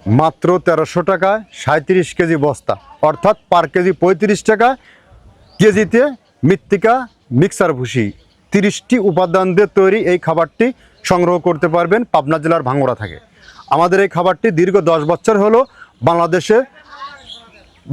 মাত্র 1300 টাকায় 37 কেজি বস্তা, অর্থাৎ পার কেজি 35 টাকা। কেজিতে মৃত্তিকা মিক্সার ভুসি 30টি উপাদান দিয়ে তৈরি এই খাবারটি সংগ্রহ করতে পারবেন পাবনা জেলার ভাঙ্গুড়া থেকে। আমাদের এই খাবারটি দীর্ঘ 10 বছর হলো বাংলাদেশে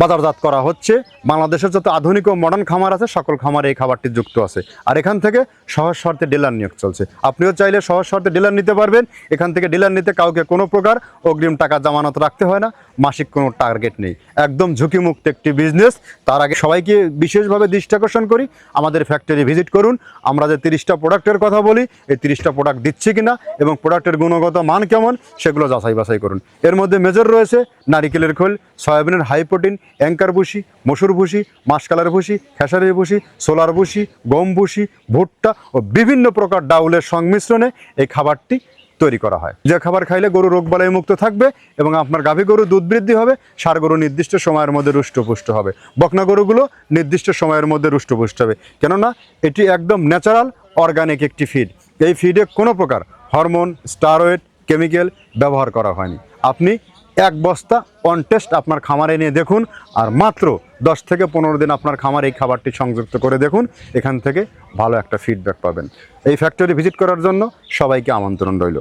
বাজারজাত করা হচ্ছে। বাংলাদেশের যত আধুনিক ও মডার্ন খামার আছে সকল খামারে এই খাবারটি যুক্ত আছে। আর এখান থেকে সহজ শর্তে ডিলার নিয়োগ চলছে। আপনিও চাইলে সহজ শর্তে ডিলার নিতে পারবেন। এখান থেকে ডিলার নিতে কাউকে কোনো প্রকার অগ্রিম টাকা জামানত রাখতে হয় না, মাসিক কোনো টার্গেট নেই, একদম ঝুঁকিমুক্ত একটি বিজনেস। তার আগে সবাইকে বিশেষভাবে দৃষ্টি আকর্ষণ করি, আমাদের ফ্যাক্টরি ভিজিট করুন। আমরা যে 30টা প্রোডাক্টের কথা বলি, এই 30টা প্রোডাক্ট দিচ্ছি কিনা এবং প্রোডাক্টের গুণগত মান কেমন সেগুলো যাচাই বাছাই করুন। এর মধ্যে মেজর রয়েছে নারিকেলের খোল, সয়াবিনের হাই প্রোটিন, অ্যাঙ্কার ভুসি, মসুর ভুসি, মাসকালার ভুসি, খেসারির ভুসি, সোলার ভুসি, গম ভুসি, ভুট্টা ও বিভিন্ন প্রকার ডাউলের সংমিশ্রণে এই খাবারটি তৈরি করা হয়। যে খাবার খাইলে গরু রোগবালাই মুক্ত থাকবে এবং আপনার গাভী গরু দুধ বৃদ্ধি হবে, ষাঁড় গরু নির্দিষ্ট সময়ের মধ্যে রুষ্টপুষ্ট হবে, বকনা গরুগুলো নির্দিষ্ট সময়ের মধ্যে রুষ্টপুষ্ট হবে। কেননা এটি একদম ন্যাচারাল অর্গানিক একটি ফিড। এই ফিডে কোনো প্রকার হরমোন, স্টারয়েড, কেমিক্যাল ব্যবহার করা হয়নি। আপনি এক বস্তা অন টেস্ট আপনার খামারে নিয়ে দেখুন, আর মাত্র 10 থেকে 15 দিন আপনার খামারে এই খাবারটি সংযুক্ত করে দেখুন, এখান থেকে ভালো একটা ফিডব্যাক পাবেন। এই ফ্যাক্টরি ভিজিট করার জন্য সবাইকে আমন্ত্রণ রইল।